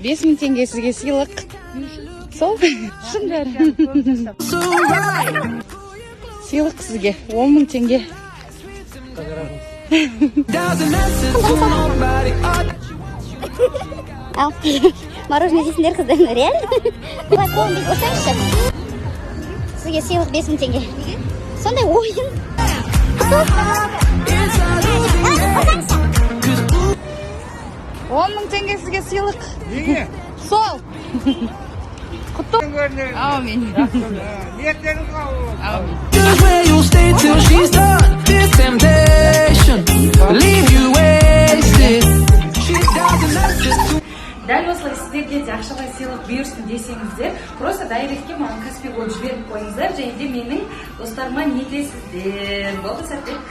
5000 теңге сізге сыйлық. Сол? Шын бәрі. Сыйлық сізге 10.000 теңге. Ал, мороженое жейсіңдер қыздар, реально? Бұлай қолын дейін ұрсаңызшы. Сізге сыйлық 5000 теңге. Сондай ойын. 10.000 теңге сізге сыйлық. Неге? Сол. Құтты. Аумин. Ниеттеріңіз қабыл. Аумин. Дәл осылай сіздерге де ақшалай сыйлық бұйырсын десеңіздер, просто дайректке маған Каспий код жіберіп қойыңыздар, және де менің достарыма не етесіздер. Болды, сәттілік.